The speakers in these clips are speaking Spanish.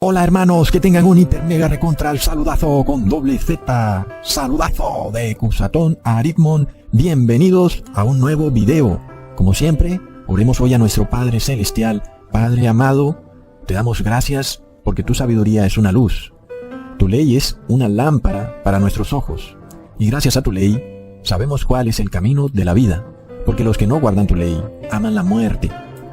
Hola hermanos, que tengan un hiper mega recontra el saludazo con doble Z, saludazo de Cusatón a Aritmon. Bienvenidos a un nuevo video. Como siempre, oremos hoy a nuestro Padre Celestial. Padre amado, te damos gracias porque tu sabiduría es una luz. Tu ley es una lámpara para nuestros ojos. Y gracias a tu ley, sabemos cuál es el camino de la vida, porque los que no guardan tu ley aman la muerte.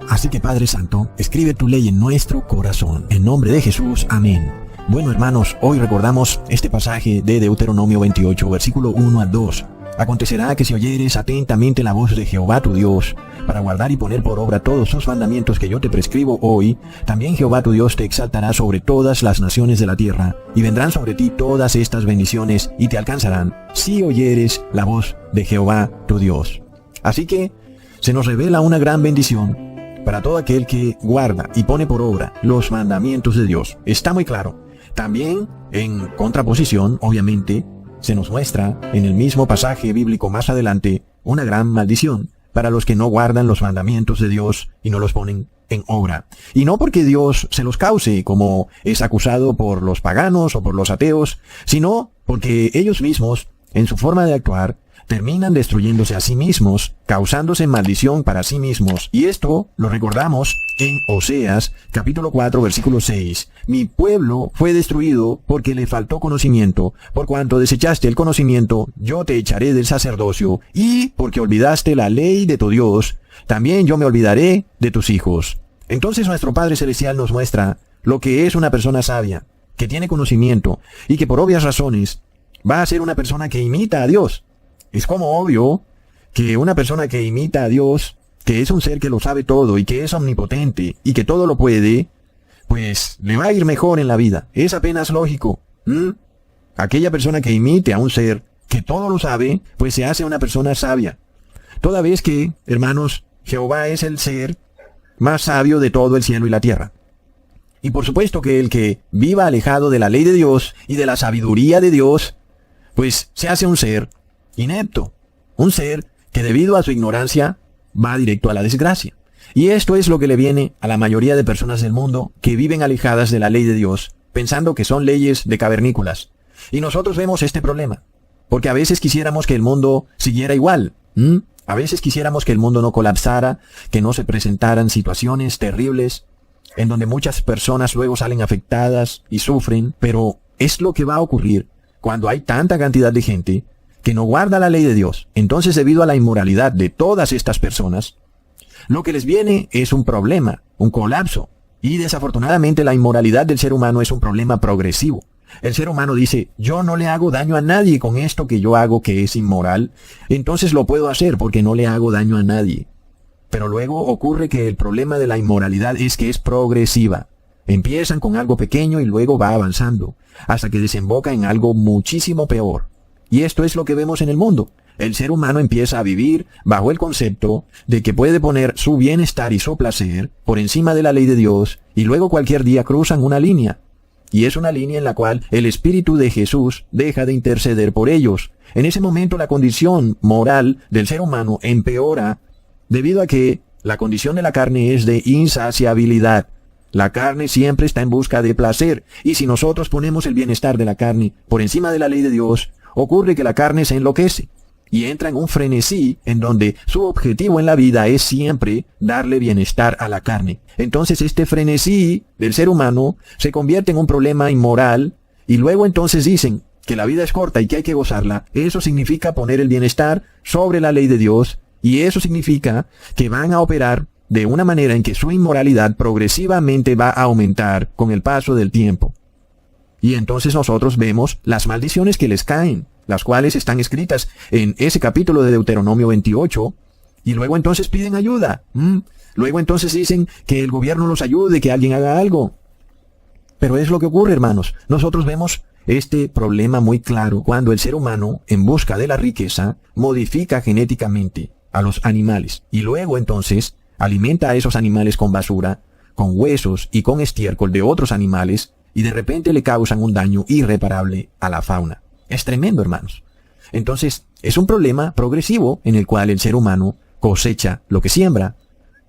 Así que Padre Santo, escribe tu ley en nuestro corazón. En nombre de Jesús, amén. Bueno hermanos, hoy recordamos este pasaje de Deuteronomio 28, versículo 1 al 2. Acontecerá que si oyeres atentamente la voz de Jehová tu Dios, para guardar y poner por obra todos sus mandamientos que yo te prescribo hoy, también Jehová tu Dios te exaltará sobre todas las naciones de la tierra, y vendrán sobre ti todas estas bendiciones, y te alcanzarán, si oyeres la voz de Jehová tu Dios. Así que se nos revela una gran bendición para todo aquel que guarda y pone por obra los mandamientos de Dios. Está muy claro. También, en contraposición, obviamente, se nos muestra en el mismo pasaje bíblico más adelante una gran maldición para los que no guardan los mandamientos de Dios y no los ponen en obra. Y no porque Dios se los cause, como es acusado por los paganos o por los ateos, sino porque ellos mismos, en su forma de actuar, terminan destruyéndose a sí mismos, causándose maldición para sí mismos. Y esto lo recordamos en Oseas, capítulo 4, versículo 6. Mi pueblo fue destruido porque le faltó conocimiento. Por cuanto desechaste el conocimiento, yo te echaré del sacerdocio. Y porque olvidaste la ley de tu Dios, también yo me olvidaré de tus hijos. Entonces nuestro Padre Celestial nos muestra lo que es una persona sabia, que tiene conocimiento, y que por obvias razones va a ser una persona que imita a Dios. Es como obvio que una persona que imita a Dios, que es un ser que lo sabe todo y que es omnipotente y que todo lo puede, pues le va a ir mejor en la vida. Es apenas lógico. Aquella persona que imite a un ser que todo lo sabe, pues se hace una persona sabia. Toda vez que, hermanos, Jehová es el ser más sabio de todo el cielo y la tierra. Y por supuesto que el que viva alejado de la ley de Dios y de la sabiduría de Dios, pues se hace un ser inepto, un ser que debido a su ignorancia va directo a la desgracia. Y esto es lo que le viene a la mayoría de personas del mundo que viven alejadas de la ley de Dios, pensando que son leyes de cavernícolas. Y nosotros vemos este problema, porque a veces quisiéramos que el mundo siguiera igual. A veces quisiéramos que el mundo no colapsara, que no se presentaran situaciones terribles, en donde muchas personas luego salen afectadas y sufren, pero es lo que va a ocurrir cuando hay tanta cantidad de gente que no guarda la ley de Dios. Entonces, debido a la inmoralidad de todas estas personas, lo que les viene es un problema, un colapso. Y desafortunadamente la inmoralidad del ser humano es un problema progresivo. El ser humano dice, yo no le hago daño a nadie con esto que yo hago que es inmoral, entonces lo puedo hacer porque no le hago daño a nadie. Pero luego ocurre que el problema de la inmoralidad es que es progresiva. Empiezan con algo pequeño y luego va avanzando, hasta que desemboca en algo muchísimo peor. Y esto es lo que vemos en el mundo. El ser humano empieza a vivir bajo el concepto de que puede poner su bienestar y su placer por encima de la ley de Dios, y luego cualquier día cruzan una línea. Y es una línea en la cual el Espíritu de Jesús deja de interceder por ellos. En ese momento la condición moral del ser humano empeora, debido a que la condición de la carne es de insaciabilidad. La carne siempre está en busca de placer, y si nosotros ponemos el bienestar de la carne por encima de la ley de Dios, ocurre que la carne se enloquece y entra en un frenesí en donde su objetivo en la vida es siempre darle bienestar a la carne. Entonces este frenesí del ser humano se convierte en un problema inmoral y luego entonces dicen que la vida es corta y que hay que gozarla. Eso significa poner el bienestar sobre la ley de Dios y eso significa que van a operar de una manera en que su inmoralidad progresivamente va a aumentar con el paso del tiempo. Y entonces nosotros vemos las maldiciones que les caen, las cuales están escritas en ese capítulo de Deuteronomio 28, y luego entonces piden ayuda. Luego entonces dicen que el gobierno los ayude, que alguien haga algo. Pero es lo que ocurre, hermanos. Nosotros vemos este problema muy claro cuando el ser humano, en busca de la riqueza, modifica genéticamente a los animales. Y luego entonces alimenta a esos animales con basura, con huesos y con estiércol de otros animales, y de repente le causan un daño irreparable a la fauna. Es tremendo, hermanos. Entonces, es un problema progresivo en el cual el ser humano cosecha lo que siembra.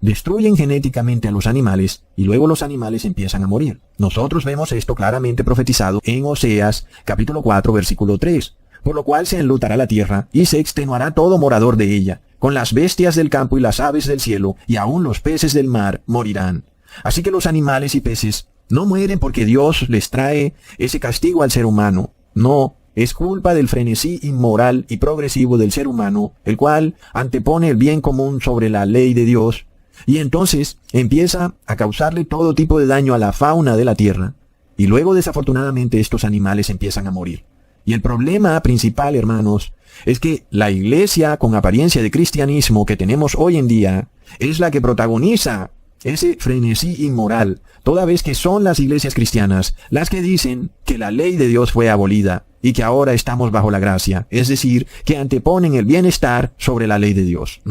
destruyen genéticamente a los animales y luego los animales empiezan a morir. Nosotros vemos esto claramente profetizado en Oseas capítulo 4 versículo 3. Por lo cual se enlutará la tierra y se extenuará todo morador de ella, con las bestias del campo y las aves del cielo, y aun los peces del mar morirán. Así que los animales y peces no mueren porque Dios les trae ese castigo al ser humano. No, es culpa del frenesí inmoral y progresivo del ser humano, el cual antepone el bien común sobre la ley de Dios, y entonces empieza a causarle todo tipo de daño a la fauna de la tierra, y luego desafortunadamente estos animales empiezan a morir. Y el problema principal, hermanos, es que la iglesia con apariencia de cristianismo que tenemos hoy en día es la que protagoniza ese frenesí inmoral, toda vez que son las iglesias cristianas las que dicen que la ley de Dios fue abolida y que ahora estamos bajo la gracia, es decir, que anteponen el bienestar sobre la ley de Dios.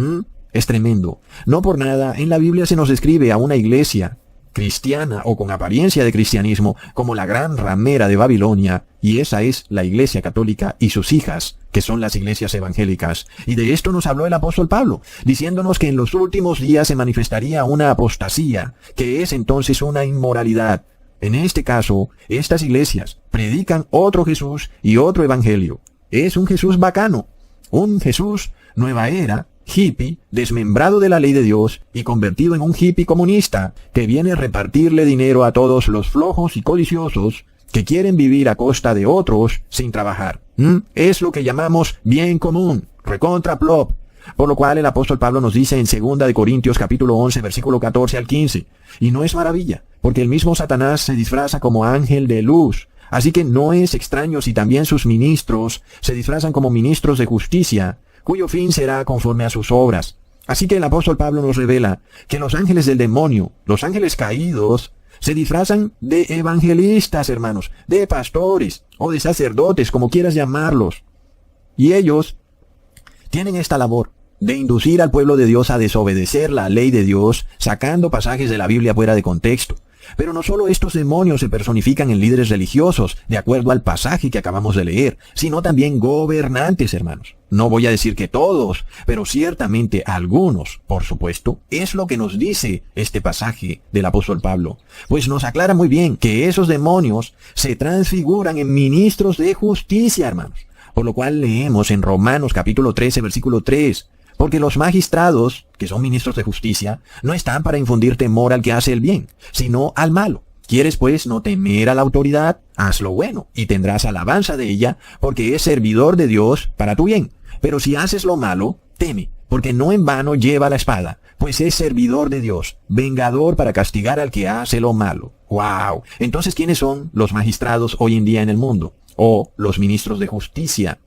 Es tremendo. No por nada en la Biblia se nos describe a una iglesia cristiana o con apariencia de cristianismo como la gran ramera de Babilonia, y esa es la iglesia católica y sus hijas, que son las iglesias evangélicas. Y de esto nos habló el apóstol Pablo, diciéndonos que en los últimos días se manifestaría una apostasía, que es entonces una inmoralidad. En este caso, estas iglesias predican otro Jesús y otro evangelio. Es un Jesús bacano, un Jesús nueva era, hippie, desmembrado de la ley de Dios y convertido en un hippie comunista que viene a repartirle dinero a todos los flojos y codiciosos que quieren vivir a costa de otros sin trabajar. Es lo que llamamos bien común, recontra plop. Por lo cual el apóstol Pablo nos dice en 2 de Corintios capítulo 11 versículo 14 al 15. Y no es maravilla, porque el mismo Satanás se disfraza como ángel de luz. Así que no es extraño si también sus ministros se disfrazan como ministros de justicia, cuyo fin será conforme a sus obras. Así que el apóstol Pablo nos revela que los ángeles del demonio, los ángeles caídos, se disfrazan de evangelistas, hermanos, de pastores o de sacerdotes, como quieras llamarlos. Y ellos tienen esta labor de inducir al pueblo de Dios a desobedecer la ley de Dios, sacando pasajes de la Biblia fuera de contexto. Pero no solo estos demonios se personifican en líderes religiosos, de acuerdo al pasaje que acabamos de leer, sino también gobernantes, hermanos. No voy a decir que todos, pero ciertamente algunos, por supuesto, es lo que nos dice este pasaje del apóstol Pablo. Pues nos aclara muy bien que esos demonios se transfiguran en ministros de justicia, hermanos. Por lo cual leemos en Romanos capítulo 13, versículo 3, porque los magistrados, que son ministros de justicia, no están para infundir temor al que hace el bien, sino al malo. ¿Quieres pues no temer a la autoridad? Haz lo bueno, y tendrás alabanza de ella, porque es servidor de Dios para tu bien. Pero si haces lo malo, teme, porque no en vano lleva la espada, pues es servidor de Dios, vengador para castigar al que hace lo malo. ¡Wow! Entonces, ¿quiénes son los magistrados hoy en día en el mundo? O los ministros de justicia.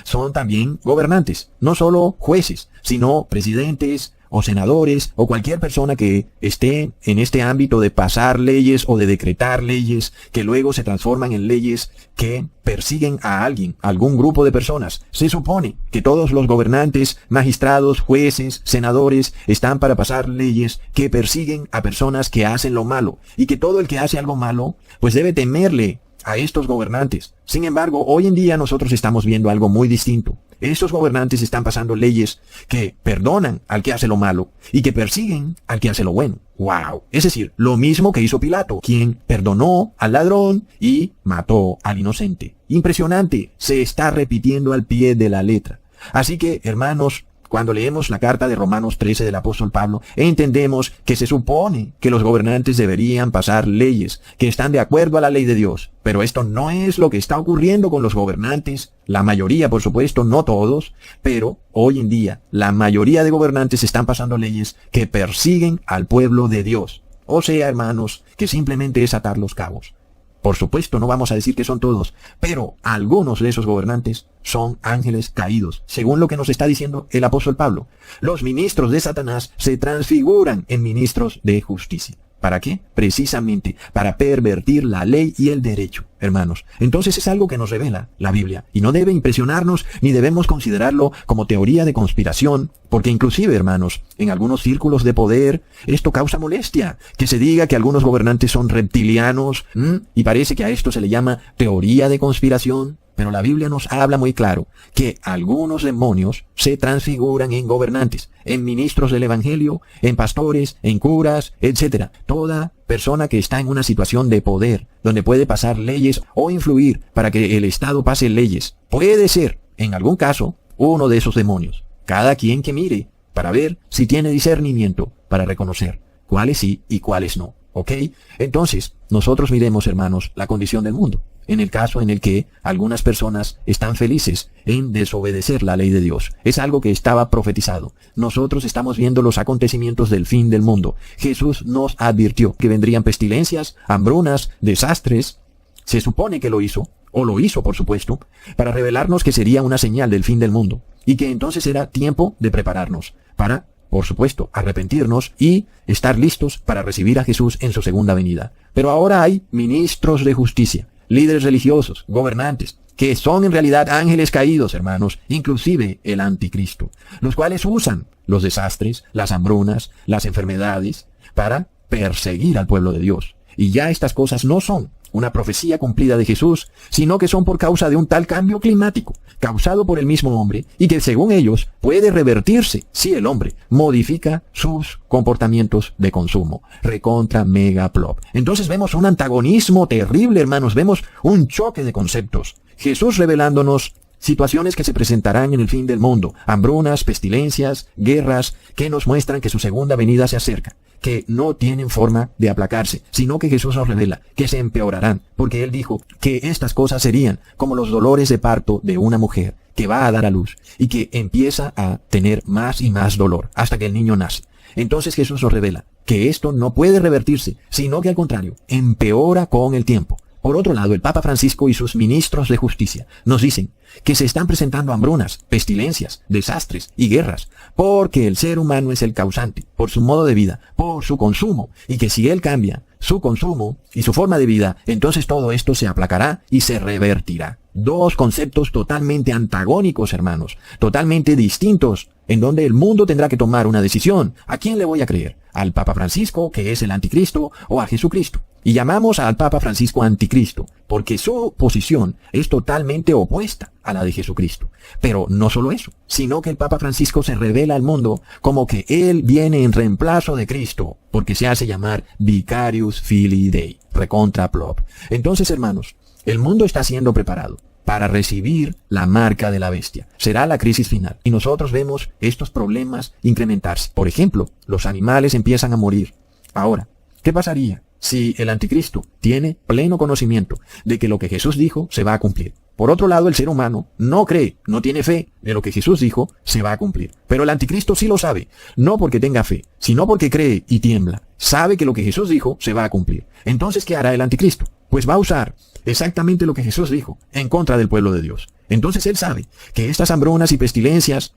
Son también gobernantes, no solo jueces, sino presidentes o senadores o cualquier persona que esté en este ámbito de pasar leyes o de decretar leyes que luego se transforman en leyes que persiguen a alguien, algún grupo de personas. Se supone que todos los gobernantes, magistrados, jueces, senadores están para pasar leyes que persiguen a personas que hacen lo malo, y que todo el que hace algo malo pues debe temerle a estos gobernantes. Sin embargo, hoy en día nosotros estamos viendo algo muy distinto. Estos gobernantes están pasando leyes que perdonan al que hace lo malo y que persiguen al que hace lo bueno. ¡Wow! Es decir, lo mismo que hizo Pilato, quien perdonó al ladrón y mató al inocente. Impresionante, se está repitiendo al pie de la letra. Así que, hermanos, cuando leemos la carta de Romanos 13 del apóstol Pablo, entendemos que se supone que los gobernantes deberían pasar leyes que están de acuerdo a la ley de Dios. Pero esto no es lo que está ocurriendo con los gobernantes. La mayoría, por supuesto, no todos, pero hoy en día la mayoría de gobernantes están pasando leyes que persiguen al pueblo de Dios. O sea, hermanos, que simplemente es atar los cabos. Por supuesto, no vamos a decir que son todos, pero algunos de esos gobernantes son ángeles caídos, según lo que nos está diciendo el apóstol Pablo. Los ministros de Satanás se transfiguran en ministros de justicia. ¿Para qué? Precisamente para pervertir la ley y el derecho, hermanos. Entonces es algo que nos revela la Biblia, y no debe impresionarnos ni debemos considerarlo como teoría de conspiración, porque inclusive, hermanos, en algunos círculos de poder esto causa molestia, que se diga que algunos gobernantes son reptilianos, y parece que a esto se le llama teoría de conspiración. Pero la Biblia nos habla muy claro que algunos demonios se transfiguran en gobernantes, en ministros del Evangelio, en pastores, en curas, etc. Toda persona que está en una situación de poder, donde puede pasar leyes o influir para que el Estado pase leyes, puede ser, en algún caso, uno de esos demonios. Cada quien que mire para ver si tiene discernimiento para reconocer cuáles sí y cuáles no. ¿Ok? Entonces, nosotros miremos, hermanos, la condición del mundo. En el caso en el que algunas personas están felices en desobedecer la ley de Dios. Es algo que estaba profetizado. Nosotros estamos viendo los acontecimientos del fin del mundo. Jesús nos advirtió que vendrían pestilencias, hambrunas, desastres. Se supone que lo hizo, o lo hizo por supuesto, para revelarnos que sería una señal del fin del mundo. Y que entonces era tiempo de prepararnos para, por supuesto, arrepentirnos y estar listos para recibir a Jesús en su segunda venida. Pero ahora hay ministros de justicia, líderes religiosos, gobernantes, que son en realidad ángeles caídos, hermanos, inclusive el anticristo, los cuales usan los desastres, las hambrunas, las enfermedades, para perseguir al pueblo de Dios. Y ya estas cosas no son una profecía cumplida de Jesús, sino que son por causa de un tal cambio climático, causado por el mismo hombre, y que según ellos puede revertirse si el hombre modifica sus comportamientos de consumo. Recontra mega plop. Entonces vemos un antagonismo terrible, hermanos, vemos un choque de conceptos. Jesús revelándonos situaciones que se presentarán en el fin del mundo, hambrunas, pestilencias, guerras, que nos muestran que su segunda venida se acerca, que no tienen forma de aplacarse, sino que Jesús nos revela que se empeorarán, porque Él dijo que estas cosas serían como los dolores de parto de una mujer que va a dar a luz y que empieza a tener más y más dolor hasta que el niño nace. Entonces Jesús nos revela que esto no puede revertirse, sino que al contrario, empeora con el tiempo. Por otro lado, el Papa Francisco y sus ministros de justicia nos dicen que se están presentando hambrunas, pestilencias, desastres y guerras, porque el ser humano es el causante, por su modo de vida, por su consumo, y que si él cambia su consumo y su forma de vida, entonces todo esto se aplacará y se revertirá. Dos conceptos totalmente antagónicos, hermanos, totalmente distintos, en donde el mundo tendrá que tomar una decisión. ¿A quién le voy a creer? ¿Al Papa Francisco, que es el anticristo, o a Jesucristo? Y llamamos al Papa Francisco anticristo, porque su posición es totalmente opuesta a la de Jesucristo. Pero no solo eso, sino que el Papa Francisco se revela al mundo como que él viene en reemplazo de Cristo, porque se hace llamar Vicarius Filii Dei, recontra plop. Entonces, hermanos, el mundo está siendo preparado para recibir la marca de la bestia. Será la crisis final. Y nosotros vemos estos problemas incrementarse. Por ejemplo, los animales empiezan a morir. Ahora, ¿qué pasaría si el anticristo tiene pleno conocimiento de que lo que Jesús dijo se va a cumplir? Por otro lado, el ser humano no cree, no tiene fe de lo que Jesús dijo se va a cumplir. Pero el anticristo sí lo sabe, no porque tenga fe, sino porque cree y tiembla. Sabe que lo que Jesús dijo se va a cumplir. Entonces, ¿qué hará el anticristo? Pues va a usar exactamente lo que Jesús dijo en contra del pueblo de Dios. Entonces él sabe que estas hambrunas y pestilencias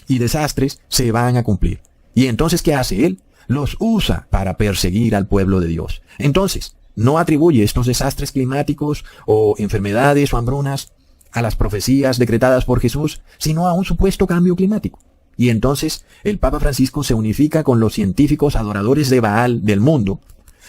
y desastres se van a cumplir. Y entonces, ¿qué hace él? Los usa para perseguir al pueblo de Dios. Entonces, no atribuye estos desastres climáticos o enfermedades o hambrunas a las profecías decretadas por Jesús, sino a un supuesto cambio climático. Y entonces el Papa Francisco se unifica con los científicos adoradores de Baal del mundo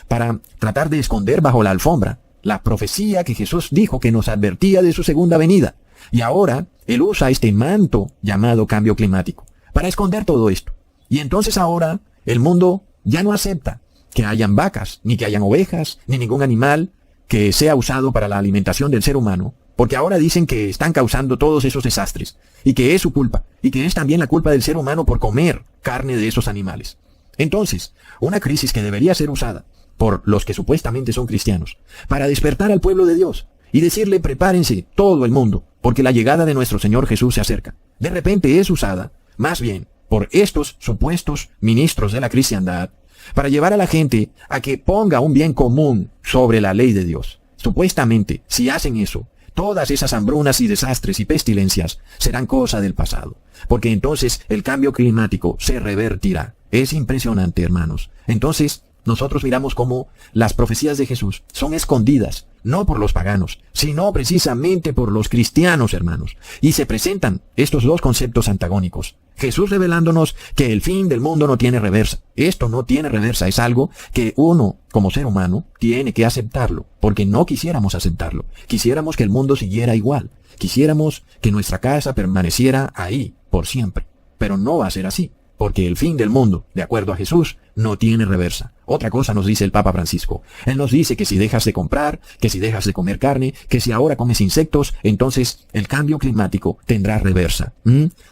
para tratar de esconder bajo la alfombra la profecía que Jesús dijo que nos advertía de su segunda venida. Y ahora él usa este manto llamado cambio climático para esconder todo esto. Y entonces ahora el mundo ya no acepta que hayan vacas, ni que hayan ovejas, ni ningún animal que sea usado para la alimentación del ser humano, porque ahora dicen que están causando todos esos desastres, y que es su culpa, y que es también la culpa del ser humano por comer carne de esos animales. Entonces, una crisis que debería ser usada por los que supuestamente son cristianos, para despertar al pueblo de Dios, y decirle: prepárense todo el mundo, porque la llegada de nuestro Señor Jesús se acerca. De repente es usada, más bien, por estos supuestos ministros de la cristiandad, para llevar a la gente a que ponga un bien común sobre la ley de Dios. Supuestamente, si hacen eso, todas esas hambrunas y desastres y pestilencias serán cosa del pasado, porque entonces el cambio climático se revertirá. Es impresionante, hermanos. Entonces, nosotros miramos cómo las profecías de Jesús son escondidas, no por los paganos, sino precisamente por los cristianos, hermanos. Y se presentan estos dos conceptos antagónicos. Jesús revelándonos que el fin del mundo no tiene reversa. Esto no tiene reversa, es algo que uno, como ser humano, tiene que aceptarlo, porque no quisiéramos aceptarlo. Quisiéramos que el mundo siguiera igual. quisiéramos que nuestra casa permaneciera ahí por siempre. Pero no va a ser así, porque el fin del mundo, de acuerdo a Jesús, no tiene reversa. Otra cosa nos dice el Papa Francisco. Él nos dice que si dejas de comprar, que si dejas de comer carne, que si ahora comes insectos, entonces el cambio climático tendrá reversa.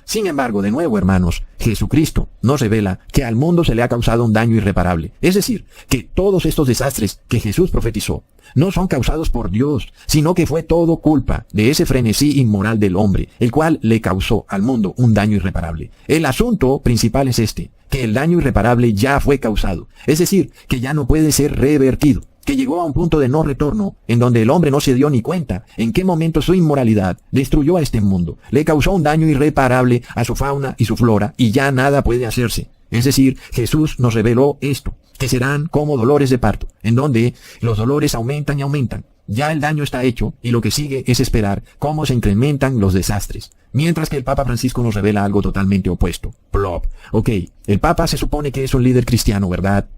Sin embargo, de nuevo, hermanos, Jesucristo nos revela que al mundo se le ha causado un daño irreparable. Es decir, que todos estos desastres que Jesús profetizó no son causados por Dios, sino que fue todo culpa de ese frenesí inmoral del hombre, el cual le causó al mundo un daño irreparable. El asunto principal es este, que el daño irreparable ya fue causado, es decir, que ya no puede ser revertido, que llegó a un punto de no retorno, en donde el hombre no se dio ni cuenta en qué momento su inmoralidad destruyó a este mundo, le causó un daño irreparable a su fauna y su flora, y ya nada puede hacerse. Es decir, Jesús nos reveló esto, que serán como dolores de parto, en donde los dolores aumentan y aumentan. Ya el daño está hecho y lo que sigue es esperar cómo se incrementan los desastres. Mientras que el Papa Francisco nos revela algo totalmente opuesto. Plop. Ok, el Papa se supone que es un líder cristiano, ¿verdad?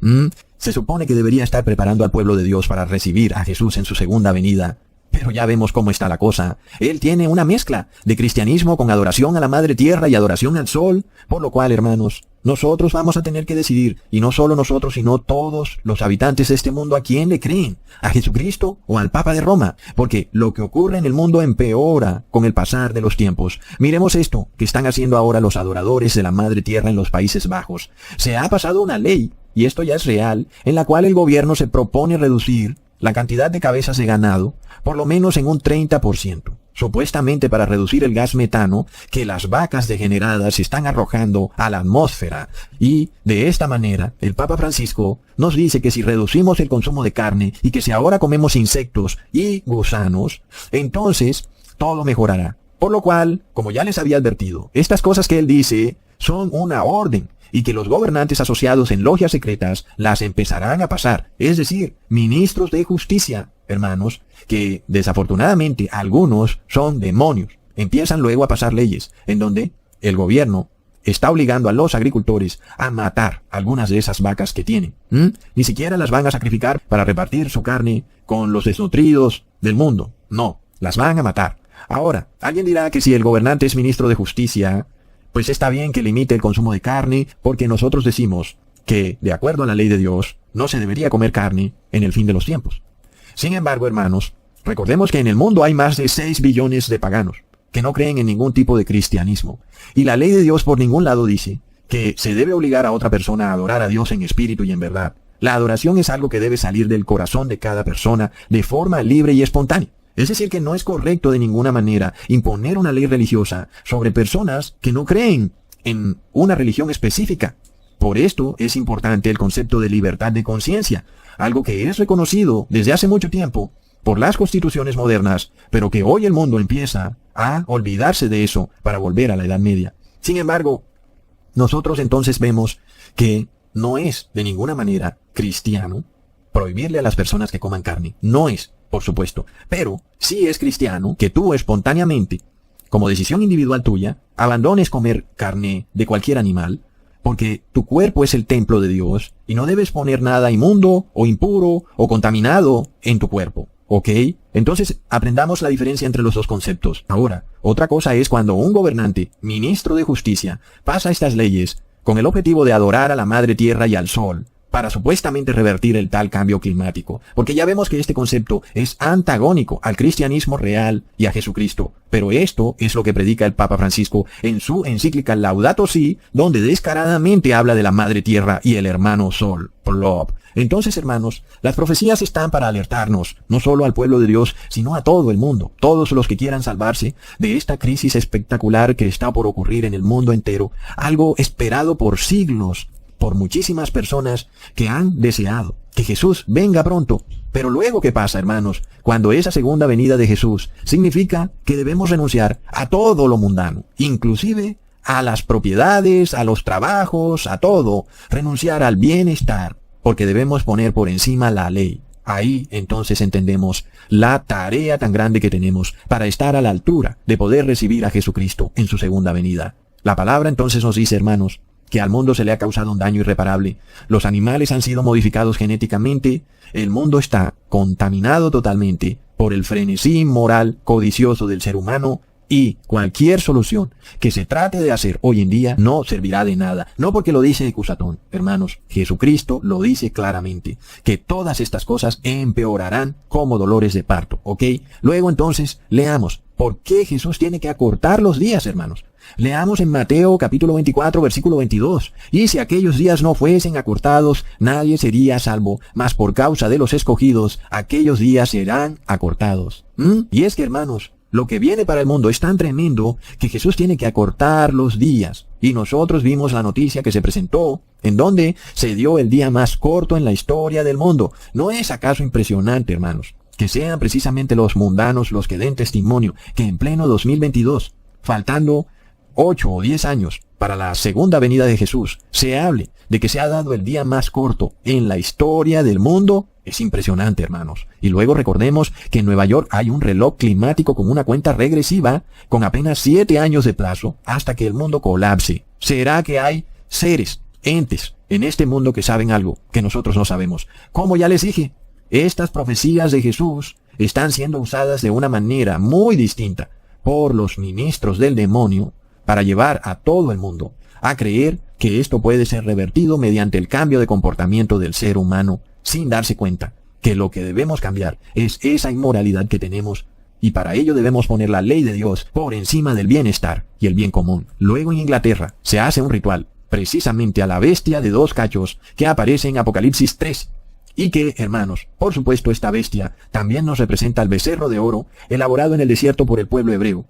Se supone que debería estar preparando al pueblo de Dios para recibir a Jesús en su segunda venida. Pero ya vemos cómo está la cosa. Él tiene una mezcla de cristianismo con adoración a la Madre Tierra y adoración al Sol. Por lo cual, hermanos, nosotros vamos a tener que decidir, y no solo nosotros, sino todos los habitantes de este mundo, ¿a quién le creen? ¿A Jesucristo o al Papa de Roma? Porque lo que ocurre en el mundo empeora con el pasar de los tiempos. Miremos esto que están haciendo ahora los adoradores de la Madre Tierra en los Países Bajos. Se ha pasado una ley, y esto ya es real, en la cual el gobierno se propone reducir la cantidad de cabezas de ganado, por lo menos en un 30%, supuestamente para reducir el gas metano que las vacas degeneradas están arrojando a la atmósfera. Y de esta manera, el Papa Francisco nos dice que si reducimos el consumo de carne y que si ahora comemos insectos y gusanos, entonces todo mejorará. Por lo cual, como ya les había advertido, estas cosas que él dice son una orden, y que los gobernantes asociados en logias secretas las empezarán a pasar, es decir, ministros de justicia, hermanos, que desafortunadamente algunos son demonios. Empiezan luego a pasar leyes, en donde el gobierno está obligando a los agricultores a matar algunas de esas vacas que tienen. Ni siquiera las van a sacrificar para repartir su carne con los desnutridos del mundo. No, las van a matar. Ahora, alguien dirá que si el gobernante es ministro de justicia, pues está bien que limite el consumo de carne, porque nosotros decimos que, de acuerdo a la ley de Dios, no se debería comer carne en el fin de los tiempos. Sin embargo, hermanos, recordemos que en el mundo hay más de 6 billones de paganos, que no creen en ningún tipo de cristianismo. Y la ley de Dios por ningún lado dice que se debe obligar a otra persona a adorar a Dios en espíritu y en verdad. La adoración es algo que debe salir del corazón de cada persona de forma libre y espontánea. Es decir, que no es correcto de ninguna manera imponer una ley religiosa sobre personas que no creen en una religión específica. Por esto es importante el concepto de libertad de conciencia, algo que es reconocido desde hace mucho tiempo por las constituciones modernas, pero que hoy el mundo empieza a olvidarse de eso para volver a la Edad Media. Sin embargo, nosotros entonces vemos que no es de ninguna manera cristiano prohibirle a las personas que coman carne. No es, por supuesto, pero sí es cristiano que tú espontáneamente, como decisión individual tuya, abandones comer carne de cualquier animal, porque tu cuerpo es el templo de Dios y no debes poner nada inmundo o impuro o contaminado en tu cuerpo. ¿Ok? Entonces aprendamos la diferencia entre los dos conceptos. Ahora, otra cosa es cuando un gobernante, ministro de justicia, pasa estas leyes con el objetivo de adorar a la Madre Tierra y al Sol, para supuestamente revertir el tal cambio climático, porque ya vemos que este concepto es antagónico al cristianismo real y a Jesucristo. Pero esto es lo que predica el Papa Francisco en su encíclica Laudato Si, donde descaradamente habla de la Madre Tierra y el hermano Sol. Plop. Entonces, hermanos, las profecías están para alertarnos, no solo al pueblo de Dios, sino a todo el mundo, todos los que quieran salvarse de esta crisis espectacular que está por ocurrir en el mundo entero, algo esperado por siglos, por muchísimas personas que han deseado que Jesús venga pronto. Pero luego, ¿qué pasa, hermanos? Cuando esa segunda venida de Jesús significa que debemos renunciar a todo lo mundano, inclusive a las propiedades, a los trabajos, a todo, renunciar al bienestar, porque debemos poner por encima la ley. Ahí entonces entendemos la tarea tan grande que tenemos para estar a la altura de poder recibir a Jesucristo en su segunda venida. La palabra entonces nos dice, hermanos, que al mundo se le ha causado un daño irreparable. Los animales han sido modificados genéticamente, el mundo está contaminado totalmente por el frenesí moral codicioso del ser humano, y cualquier solución que se trate de hacer hoy en día no servirá de nada. No porque lo dice Cusatón, hermanos. Jesucristo lo dice claramente, que todas estas cosas empeorarán como dolores de parto, ¿ok? Luego entonces, leamos, ¿por qué Jesús tiene que acortar los días, hermanos? Leamos en Mateo capítulo 24, versículo 22. Y si aquellos días no fuesen acortados, nadie sería salvo, mas por causa de los escogidos, aquellos días serán acortados. Y es que, hermanos, lo que viene para el mundo es tan tremendo que Jesús tiene que acortar los días. Y nosotros vimos la noticia que se presentó, en donde se dio el día más corto en la historia del mundo. ¿No es acaso impresionante, hermanos, que sean precisamente los mundanos los que den testimonio que en pleno 2022, faltando 8 o 10 años para la segunda venida de Jesús, se hable de que se ha dado el día más corto en la historia del mundo? Es impresionante, hermanos. Y luego recordemos que en Nueva York hay un reloj climático con una cuenta regresiva con apenas 7 años de plazo hasta que el mundo colapse. ¿Será que hay seres, entes, en este mundo que saben algo que nosotros no sabemos? Como ya les dije, estas profecías de Jesús están siendo usadas de una manera muy distinta por los ministros del demonio para llevar a todo el mundo a creer que esto puede ser revertido mediante el cambio de comportamiento del ser humano, sin darse cuenta que lo que debemos cambiar es esa inmoralidad que tenemos, y para ello debemos poner la ley de Dios por encima del bienestar y el bien común. Luego en Inglaterra se hace un ritual precisamente a la bestia de 2 cachos que aparece en Apocalipsis 3. Y que, hermanos, por supuesto esta bestia también nos representa al becerro de oro elaborado en el desierto por el pueblo hebreo.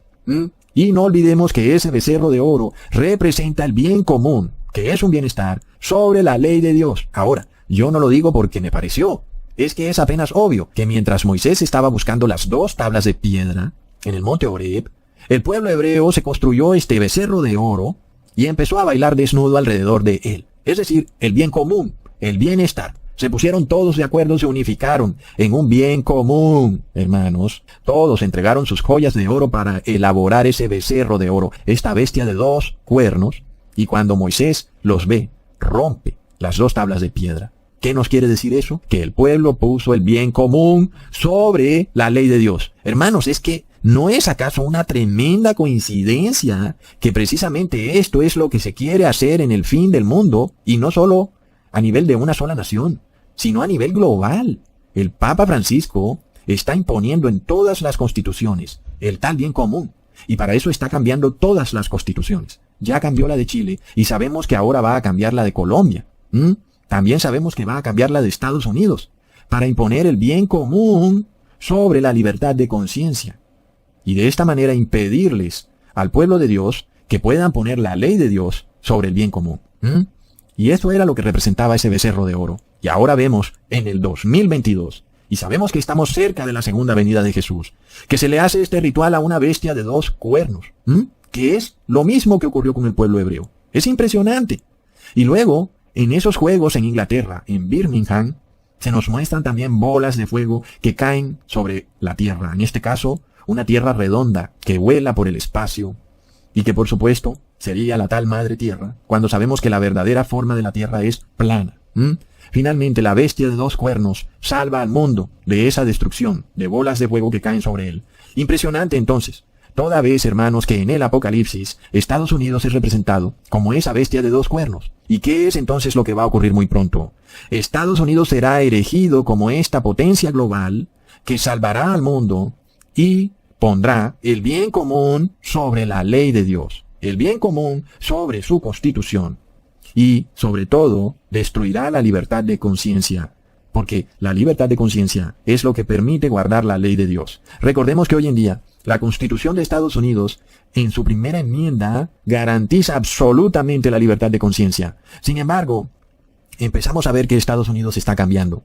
Y no olvidemos que ese becerro de oro representa el bien común, que es un bienestar sobre la ley de Dios. Ahora, yo no lo digo porque me pareció. Es que es apenas obvio que mientras Moisés estaba buscando las 2 tablas de piedra en el monte Horeb, el pueblo hebreo se construyó este becerro de oro y empezó a bailar desnudo alrededor de él. Es decir, el bien común, el bienestar. Se pusieron todos de acuerdo, se unificaron en un bien común, hermanos. Todos entregaron sus joyas de oro para elaborar ese becerro de oro, esta bestia de 2 cuernos, y cuando Moisés los ve, rompe las 2 tablas de piedra. ¿Qué nos quiere decir eso? Que el pueblo puso el bien común sobre la ley de Dios. Hermanos, es que ¿no es acaso una tremenda coincidencia que precisamente esto es lo que se quiere hacer en el fin del mundo, y no solo a nivel de una sola nación, sino a nivel global? El Papa Francisco está imponiendo en todas las constituciones el tal bien común, y para eso está cambiando todas las constituciones. Ya cambió la de Chile, y sabemos que ahora va a cambiar la de Colombia. También sabemos que va a cambiar la de Estados Unidos, para imponer el bien común sobre la libertad de conciencia, y de esta manera impedirles al pueblo de Dios que puedan poner la ley de Dios sobre el bien común. Y eso era lo que representaba ese becerro de oro. Y ahora vemos en el 2022, y sabemos que estamos cerca de la segunda venida de Jesús, que se le hace este ritual a una bestia de 2 cuernos, que es lo mismo que ocurrió con el pueblo hebreo. Es impresionante. Y luego, en esos juegos en Inglaterra, en Birmingham, se nos muestran también bolas de fuego que caen sobre la tierra. En este caso, una tierra redonda que vuela por el espacio, y que por supuesto sería la tal madre tierra, cuando sabemos que la verdadera forma de la tierra es plana. Finalmente, la bestia de 2 cuernos salva al mundo de esa destrucción, de bolas de fuego que caen sobre él. Impresionante entonces, toda vez, hermanos, que en el Apocalipsis Estados Unidos es representado como esa bestia de 2 cuernos. ¿Y qué es entonces lo que va a ocurrir muy pronto? Estados Unidos será erigido como esta potencia global que salvará al mundo y pondrá el bien común sobre la ley de Dios, el bien común sobre su constitución, y, sobre todo, destruirá la libertad de conciencia, porque la libertad de conciencia es lo que permite guardar la ley de Dios. Recordemos que hoy en día, la Constitución de Estados Unidos, en su primera enmienda, garantiza absolutamente la libertad de conciencia. Sin embargo, empezamos a ver que Estados Unidos está cambiando.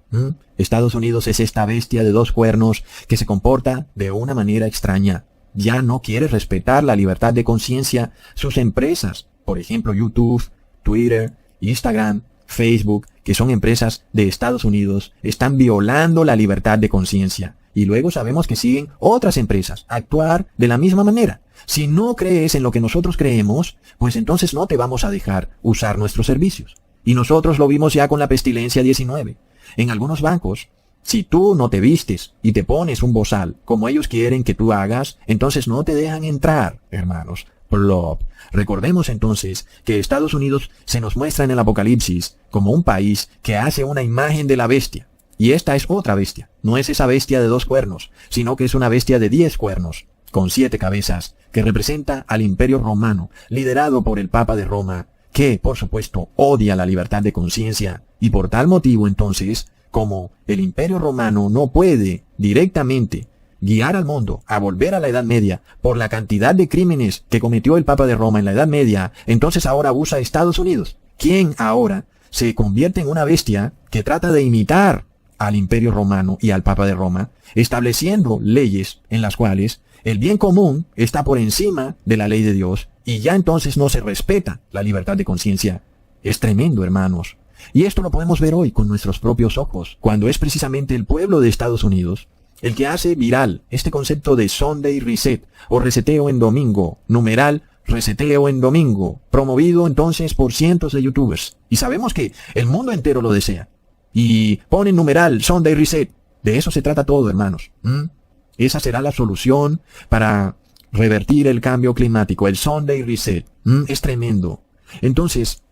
Estados Unidos es esta bestia de 2 cuernos que se comporta de una manera extraña. Ya no quiere respetar la libertad de conciencia. Sus empresas, por ejemplo YouTube, Twitter, Instagram, Facebook, que son empresas de Estados Unidos, están violando la libertad de conciencia. Y luego sabemos que siguen otras empresas a actuar de la misma manera. Si no crees en lo que nosotros creemos, pues entonces no te vamos a dejar usar nuestros servicios. Y nosotros lo vimos ya con la pestilencia 19. En algunos bancos Si tú no te vistes y te pones un bozal como ellos quieren que tú hagas, entonces no te dejan entrar, hermanos. Plop. Recordemos entonces que Estados Unidos se nos muestra en el Apocalipsis como un país que hace una imagen de la bestia. Y esta es otra bestia. No es esa bestia de 2 cuernos, sino que es una bestia de 10 cuernos, con 7 cabezas, que representa al Imperio Romano, liderado por el Papa de Roma, que, por supuesto, odia la libertad de conciencia. Y por tal motivo, entonces, como el Imperio Romano no puede directamente guiar al mundo a volver a la Edad Media por la cantidad de crímenes que cometió el Papa de Roma en la Edad Media, entonces ahora usa Estados Unidos, quien ahora se convierte en una bestia que trata de imitar al Imperio Romano y al Papa de Roma, estableciendo leyes en las cuales el bien común está por encima de la ley de Dios y ya entonces no se respeta la libertad de conciencia. Es tremendo, hermanos. Y esto lo podemos ver hoy con nuestros propios ojos, cuando es precisamente el pueblo de Estados Unidos el que hace viral este concepto de Sunday Reset, o reseteo en domingo, numeral reseteo en domingo, promovido entonces por cientos de youtubers. Y sabemos que el mundo entero lo desea. Y ponen numeral Sunday Reset. De eso se trata todo, hermanos. Esa será la solución para revertir el cambio climático, el Sunday Reset. Es tremendo. Entonces,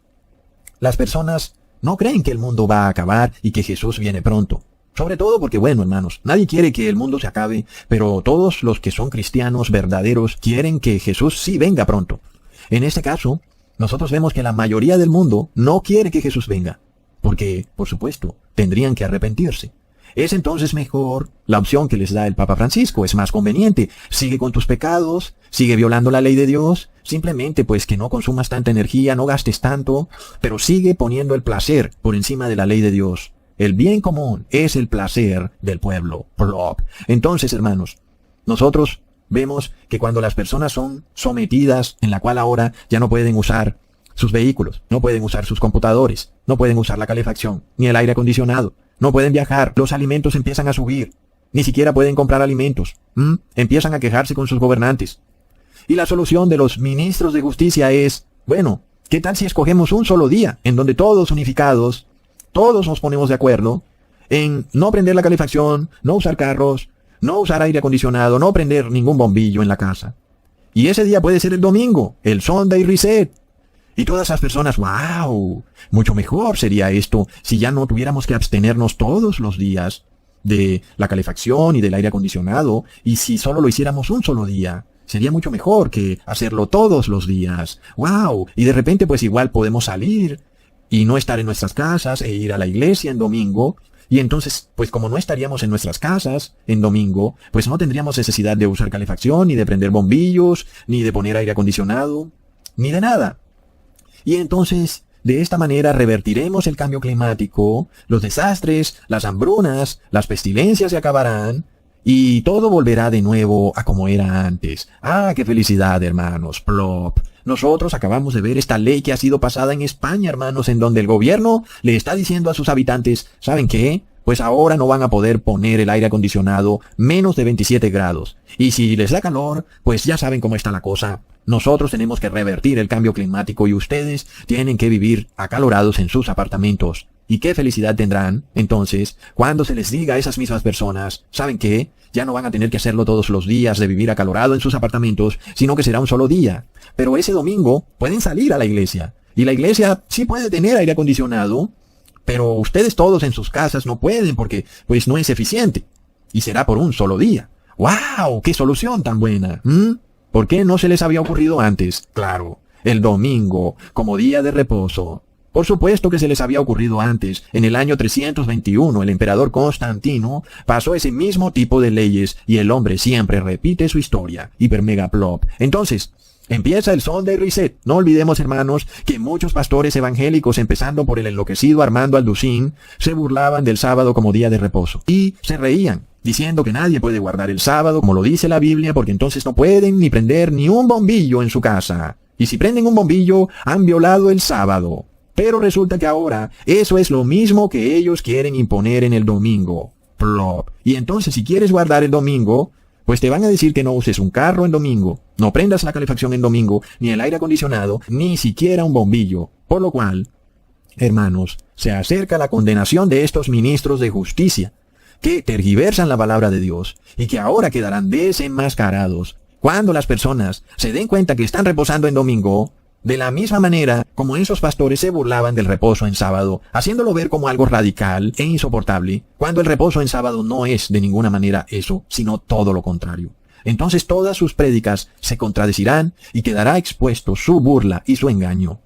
las personas no creen que el mundo va a acabar y que Jesús viene pronto. Sobre todo porque, bueno, hermanos, nadie quiere que el mundo se acabe, pero todos los que son cristianos verdaderos quieren que Jesús sí venga pronto. En este caso, nosotros vemos que la mayoría del mundo no quiere que Jesús venga, porque, por supuesto, tendrían que arrepentirse. Es entonces mejor la opción que les da el Papa Francisco, es más conveniente. Sigue con tus pecados, sigue violando la ley de Dios, simplemente pues que no consumas tanta energía, no gastes tanto, pero sigue poniendo el placer por encima de la ley de Dios. El bien común es el placer del pueblo. Plop. Entonces, hermanos, nosotros vemos que cuando las personas son sometidas, en la cual ahora ya no pueden usar sus vehículos, no pueden usar sus computadores, no pueden usar la calefacción, ni el aire acondicionado, no pueden viajar, los alimentos empiezan a subir, ni siquiera pueden comprar alimentos, empiezan a quejarse con sus gobernantes. Y la solución de los ministros de justicia es, bueno, ¿qué tal si escogemos un solo día en donde todos unificados, todos nos ponemos de acuerdo en no prender la calefacción, no usar carros, no usar aire acondicionado, no prender ningún bombillo en la casa? Y ese día puede ser el domingo, el Sunday Reset. Y todas esas personas, wow, mucho mejor sería esto si ya no tuviéramos que abstenernos todos los días de la calefacción y del aire acondicionado, y si solo lo hiciéramos un solo día. Sería mucho mejor que hacerlo todos los días. Wow, y de repente pues igual podemos salir y no estar en nuestras casas e ir a la iglesia en domingo. Y entonces, pues como no estaríamos en nuestras casas en domingo, pues no tendríamos necesidad de usar calefacción, ni de prender bombillos, ni de poner aire acondicionado, ni de nada. Y entonces, de esta manera revertiremos el cambio climático, los desastres, las hambrunas, las pestilencias se acabarán, y todo volverá de nuevo a como era antes. ¡Ah, qué felicidad, hermanos! Plop. Nosotros acabamos de ver esta ley que ha sido pasada en España, hermanos, en donde el gobierno le está diciendo a sus habitantes, ¿saben qué? Pues ahora no van a poder poner el aire acondicionado menos de 27 grados. Y si les da calor, pues ya saben cómo está la cosa. Nosotros tenemos que revertir el cambio climático y ustedes tienen que vivir acalorados en sus apartamentos. ¿Y qué felicidad tendrán, entonces, cuando se les diga a esas mismas personas, ¿saben qué? Ya no van a tener que hacerlo todos los días de vivir acalorado en sus apartamentos, sino que será un solo día. Pero ese domingo pueden salir a la iglesia. Y la iglesia sí puede tener aire acondicionado, pero ustedes todos en sus casas no pueden porque, pues, no es eficiente. Y será por un solo día. ¡Wow! ¡Qué solución tan buena! ¿Por qué no se les había ocurrido antes? Claro, el domingo, como día de reposo. Por supuesto que se les había ocurrido antes. En el año 321, el emperador Constantino pasó ese mismo tipo de leyes y el hombre siempre repite su historia. Hiper mega plop. Entonces, empieza el Sunday Reset. No olvidemos, hermanos, que muchos pastores evangélicos, empezando por el enloquecido Armando Alducín, se burlaban del sábado como día de reposo. Y se reían, diciendo que nadie puede guardar el sábado, como lo dice la Biblia, porque entonces no pueden ni prender ni un bombillo en su casa. Y si prenden un bombillo, han violado el sábado. Pero resulta que ahora eso es lo mismo que ellos quieren imponer en el domingo. Plop. Y entonces si quieres guardar el domingo, pues te van a decir que no uses un carro en domingo, no prendas la calefacción en domingo, ni el aire acondicionado, ni siquiera un bombillo. Por lo cual, hermanos, se acerca la condenación de estos ministros de justicia, que tergiversan la palabra de Dios y que ahora quedarán desenmascarados cuando las personas se den cuenta que están reposando en domingo, de la misma manera como esos pastores se burlaban del reposo en sábado, haciéndolo ver como algo radical e insoportable, cuando el reposo en sábado no es de ninguna manera eso, sino todo lo contrario. Entonces todas sus prédicas se contradecirán y quedará expuesto su burla y su engaño.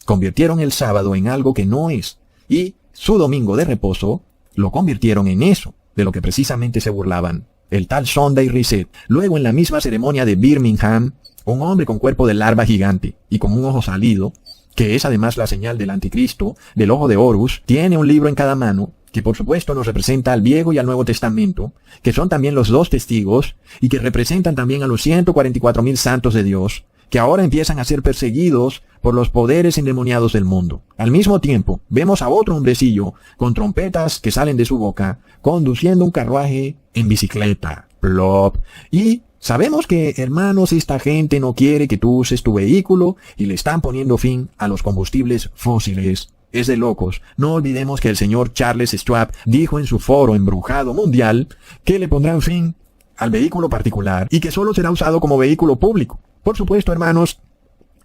Convirtieron el sábado en algo que no es, y su domingo de reposo lo convirtieron en eso, de lo que precisamente se burlaban, el tal Sunday Reset. Luego, en la misma ceremonia de Birmingham, un hombre con cuerpo de larva gigante y con un ojo salido, que es además la señal del anticristo, del ojo de Horus, tiene un libro en cada mano, que por supuesto nos representa al Viejo y al Nuevo Testamento, que son también los dos testigos, y que representan también a los 144,000 santos de Dios, que ahora empiezan a ser perseguidos por los poderes endemoniados del mundo. Al mismo tiempo, vemos a otro hombrecillo con trompetas que salen de su boca, conduciendo un carruaje en bicicleta. Plop. Y sabemos que, hermanos, esta gente no quiere que tú uses tu vehículo y le están poniendo fin a los combustibles fósiles. Es de locos. No olvidemos que el señor Charles Schwab dijo en su foro embrujado mundial que le pondrán fin al vehículo particular y que solo será usado como vehículo público. Por supuesto, hermanos,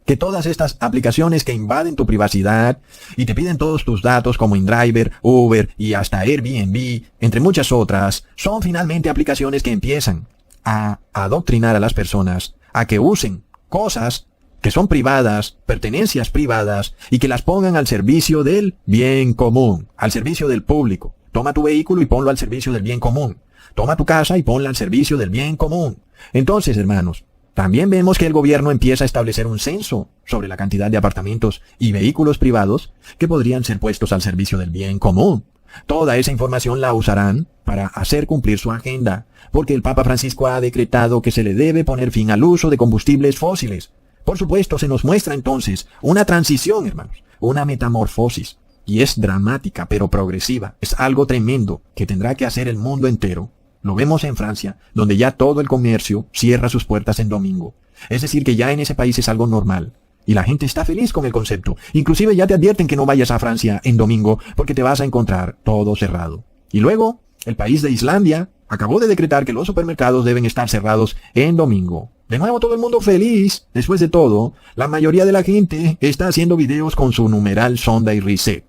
que todas estas aplicaciones que invaden tu privacidad y te piden todos tus datos como InDriver, Uber y hasta Airbnb, entre muchas otras, son finalmente aplicaciones que empiezan a adoctrinar a las personas a que usen cosas que son privadas, pertenencias privadas, y que las pongan al servicio del bien común, al servicio del público. Toma tu vehículo y ponlo al servicio del bien común. Toma tu casa y ponla al servicio del bien común. Entonces, hermanos, también vemos que el gobierno empieza a establecer un censo sobre la cantidad de apartamentos y vehículos privados que podrían ser puestos al servicio del bien común. Toda esa información la usarán para hacer cumplir su agenda, porque el Papa Francisco ha decretado que se le debe poner fin al uso de combustibles fósiles. Por supuesto, se nos muestra entonces una transición, hermanos, una metamorfosis, y es dramática pero progresiva. Es algo tremendo que tendrá que hacer el mundo entero. Lo vemos en Francia, donde ya todo el comercio cierra sus puertas en domingo. Es decir, que ya en ese país es algo normal. Y la gente está feliz con el concepto. Inclusive ya te advierten que no vayas a Francia en domingo porque te vas a encontrar todo cerrado. Y luego, el país de Islandia acabó de decretar que los supermercados deben estar cerrados en domingo. De nuevo todo el mundo feliz. Después de todo, la mayoría de la gente está haciendo videos con su numeral Sunday Reset.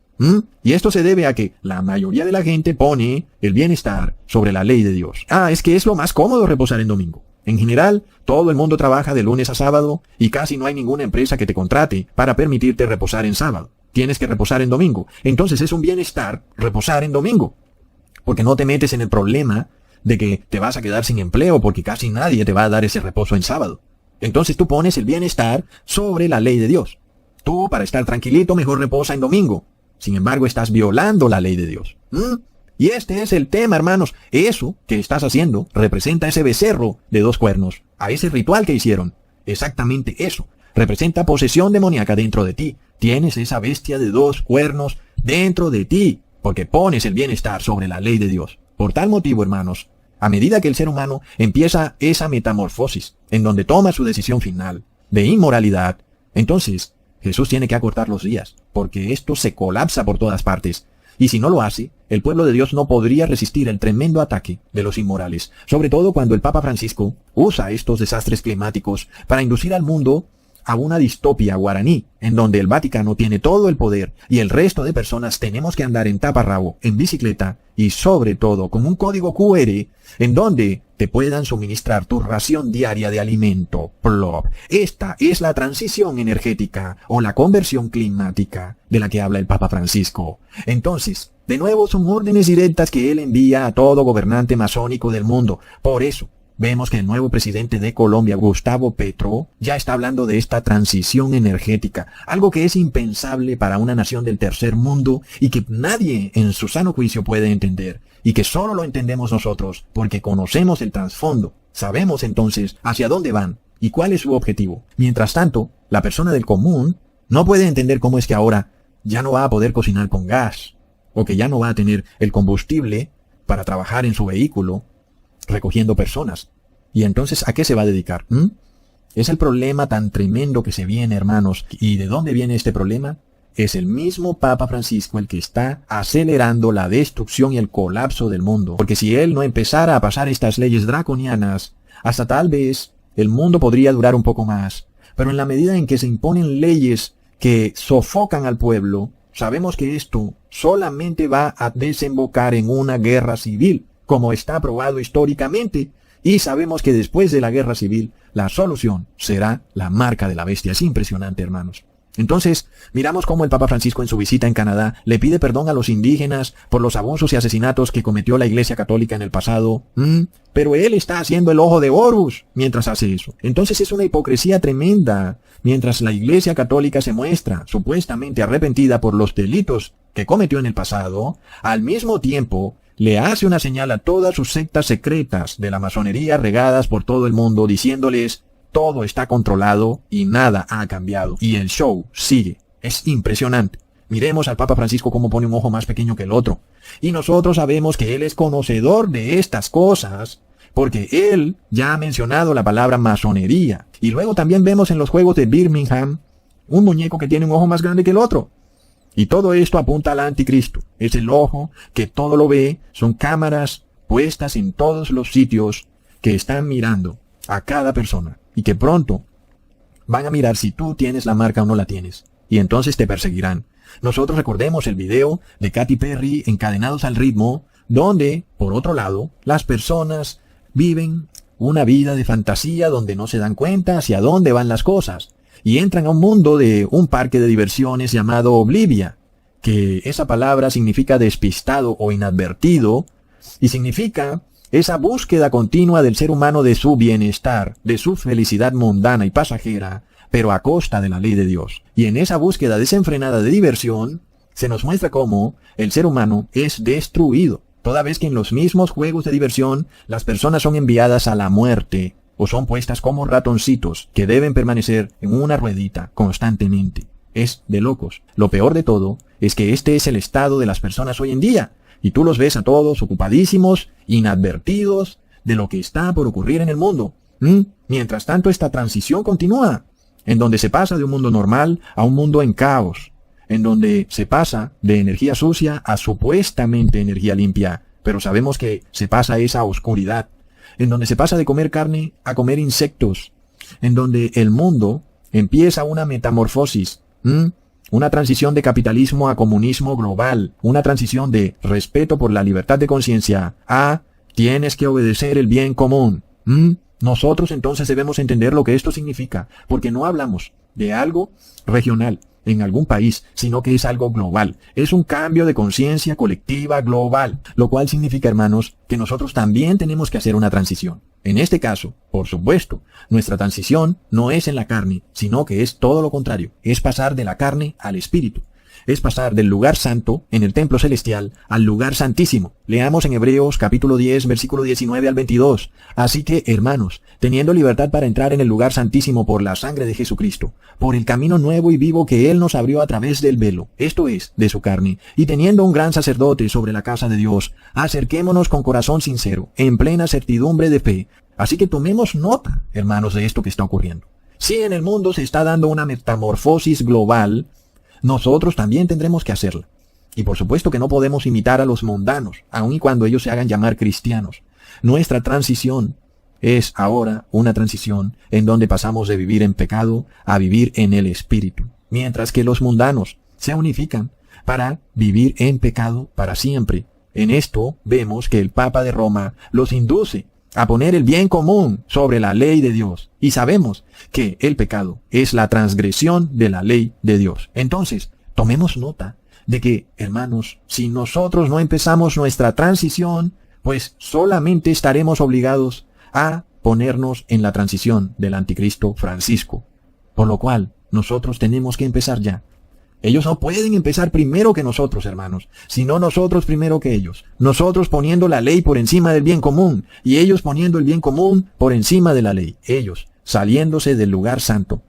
Y esto se debe a que la mayoría de la gente pone el bienestar sobre la ley de Dios. Es que es lo más cómodo reposar en domingo. En general, todo el mundo trabaja de lunes a sábado y casi no hay ninguna empresa que te contrate para permitirte reposar en sábado. Tienes que reposar en domingo. Entonces es un bienestar reposar en domingo. Porque no te metes en el problema de que te vas a quedar sin empleo porque casi nadie te va a dar ese reposo en sábado. Entonces tú pones el bienestar sobre la ley de Dios. Tú, para estar tranquilito, mejor reposa en domingo. Sin embargo, estás violando la ley de Dios. Y este es el tema, hermanos. Eso que estás haciendo representa ese becerro de 2 cuernos, a ese ritual que hicieron. Exactamente eso. Representa posesión demoníaca dentro de ti. Tienes esa bestia de 2 cuernos dentro de ti, porque pones el bienestar sobre la ley de Dios. Por tal motivo, hermanos, a medida que el ser humano empieza esa metamorfosis, en donde toma su decisión final de inmoralidad, entonces Jesús tiene que acortar los días, porque esto se colapsa por todas partes. Y si no lo hace, el pueblo de Dios no podría resistir el tremendo ataque de los inmorales, sobre todo cuando el Papa Francisco usa estos desastres climáticos para inducir al mundo a una distopia guaraní, en donde el Vaticano tiene todo el poder y el resto de personas tenemos que andar en taparrabo, en bicicleta y sobre todo con un código QR en donde te puedan suministrar tu ración diaria de alimento. Plop. Esta es la transición energética o la conversión climática de la que habla el Papa Francisco. Entonces, de nuevo son órdenes directas que él envía a todo gobernante masónico del mundo. Por eso, vemos que el nuevo presidente de Colombia, Gustavo Petro, ya está hablando de esta transición energética, algo que es impensable para una nación del tercer mundo y que nadie en su sano juicio puede entender, y que solo lo entendemos nosotros porque conocemos el trasfondo. Sabemos entonces hacia dónde van y cuál es su objetivo. Mientras tanto, la persona del común no puede entender cómo es que ahora ya no va a poder cocinar con gas, o que ya no va a tener el combustible para trabajar en su vehículo recogiendo personas. Y entonces, ¿a qué se va a dedicar? Es el problema tan tremendo que se viene, hermanos. ¿Y de dónde viene este problema? es el mismo Papa Francisco el que está acelerando la destrucción y el colapso del mundo. Porque si él no empezara a pasar estas leyes draconianas, hasta tal vez el mundo podría durar un poco más. Pero en la medida en que se imponen leyes que sofocan al pueblo, sabemos que esto solamente va a desembocar en una guerra civil, como está probado históricamente. Y sabemos que después de la guerra civil, la solución será la marca de la bestia. Es impresionante, hermanos. Entonces, miramos cómo el Papa Francisco en su visita en Canadá le pide perdón a los indígenas por los abusos y asesinatos que cometió la Iglesia Católica en el pasado. Pero él está haciendo el ojo de Horus mientras hace eso. Entonces es una hipocresía tremenda. Mientras la Iglesia Católica se muestra supuestamente arrepentida por los delitos que cometió en el pasado, al mismo tiempo le hace una señal a todas sus sectas secretas de la masonería regadas por todo el mundo, diciéndoles: todo está controlado y nada ha cambiado. Y el show sigue. Es impresionante. Miremos al Papa Francisco cómo pone un ojo más pequeño que el otro. Y nosotros sabemos que él es conocedor de estas cosas, porque él ya ha mencionado la palabra masonería. Y luego también vemos en los Juegos de Birmingham un muñeco que tiene un ojo más grande que el otro. Y todo esto apunta al anticristo. Es el ojo que todo lo ve. Son cámaras puestas en todos los sitios que están mirando a cada persona. Y que pronto van a mirar si tú tienes la marca o no la tienes. Y entonces te perseguirán. Nosotros recordemos el video de Katy Perry, Encadenados al Ritmo, donde, por otro lado, las personas viven una vida de fantasía donde no se dan cuenta hacia dónde van las cosas. Y entran a un mundo de un parque de diversiones llamado Oblivia, que esa palabra significa despistado o inadvertido, y significa esa búsqueda continua del ser humano de su bienestar, de su felicidad mundana y pasajera, pero a costa de la ley de Dios. Y en esa búsqueda desenfrenada de diversión, se nos muestra cómo el ser humano es destruido, toda vez que en los mismos juegos de diversión las personas son enviadas a la muerte, o son puestas como ratoncitos que deben permanecer en una ruedita constantemente. Es de locos. Lo peor de todo es que este es el estado de las personas hoy en día. Y tú los ves a todos ocupadísimos, inadvertidos de lo que está por ocurrir en el mundo. Mientras tanto, esta transición continúa, en donde se pasa de un mundo normal a un mundo en caos, en donde se pasa de energía sucia a supuestamente energía limpia, pero sabemos que se pasa a esa oscuridad, en donde se pasa de comer carne a comer insectos, en donde el mundo empieza una metamorfosis, una transición de capitalismo a comunismo global, una transición de respeto por la libertad de conciencia a tienes que obedecer el bien común. Nosotros entonces debemos entender lo que esto significa, porque no hablamos de algo regional en algún país, sino que es algo global. Es un cambio de conciencia colectiva global, lo cual significa, hermanos, que nosotros también tenemos que hacer una transición. En este caso, por supuesto, nuestra transición no es en la carne, sino que es todo lo contrario. Es pasar de la carne al espíritu. Es pasar del lugar santo, en el templo celestial, al lugar santísimo. Leamos en Hebreos capítulo 10, versículo 19 al 22. Así que, hermanos, teniendo libertad para entrar en el lugar santísimo por la sangre de Jesucristo, por el camino nuevo y vivo que Él nos abrió a través del velo, esto es, de su carne, y teniendo un gran sacerdote sobre la casa de Dios, acerquémonos con corazón sincero, en plena certidumbre de fe. Así que tomemos nota, hermanos, de esto que está ocurriendo. Si en el mundo se está dando una metamorfosis global, nosotros también tendremos que hacerla. Y por supuesto que no podemos imitar a los mundanos, aun y cuando ellos se hagan llamar cristianos. Nuestra transición es ahora una transición en donde pasamos de vivir en pecado a vivir en el Espíritu, mientras que los mundanos se unifican para vivir en pecado para siempre. En esto vemos que el Papa de Roma los induce a poner el bien común sobre la ley de Dios. Y sabemos que el pecado es la transgresión de la ley de Dios. Entonces, tomemos nota de que, hermanos, si nosotros no empezamos nuestra transición, pues solamente estaremos obligados a ponernos en la transición del anticristo Francisco. Por lo cual, nosotros tenemos que empezar ya. Ellos no pueden empezar primero que nosotros, hermanos, sino nosotros primero que ellos. Nosotros poniendo la ley por encima del bien común, y ellos poniendo el bien común por encima de la ley. Ellos saliéndose del lugar santo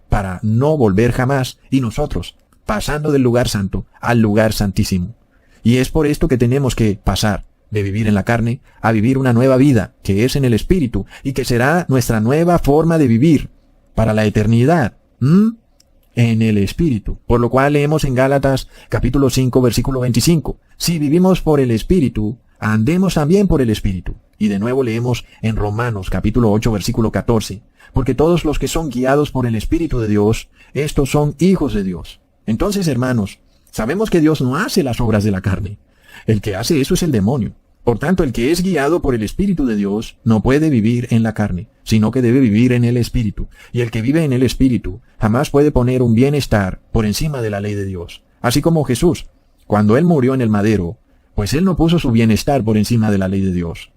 para no volver jamás, y nosotros pasando del lugar santo al lugar santísimo. Y es por esto que tenemos que pasar de vivir en la carne a vivir una nueva vida, que es en el Espíritu, y que será nuestra nueva forma de vivir para la eternidad. en el Espíritu. Por lo cual leemos en Gálatas capítulo 5 versículo 25. Si vivimos por el Espíritu, andemos también por el Espíritu. Y de nuevo leemos en Romanos capítulo 8 versículo 14. Porque todos los que son guiados por el Espíritu de Dios, estos son hijos de Dios. Entonces, hermanos, sabemos que Dios no hace las obras de la carne. El que hace eso es el demonio. Por tanto, el que es guiado por el Espíritu de Dios no puede vivir en la carne, sino que debe vivir en el Espíritu. Y el que vive en el Espíritu jamás puede poner un bienestar por encima de la ley de Dios. Así como Jesús, cuando Él murió en el madero, pues Él no puso su bienestar por encima de la ley de Dios.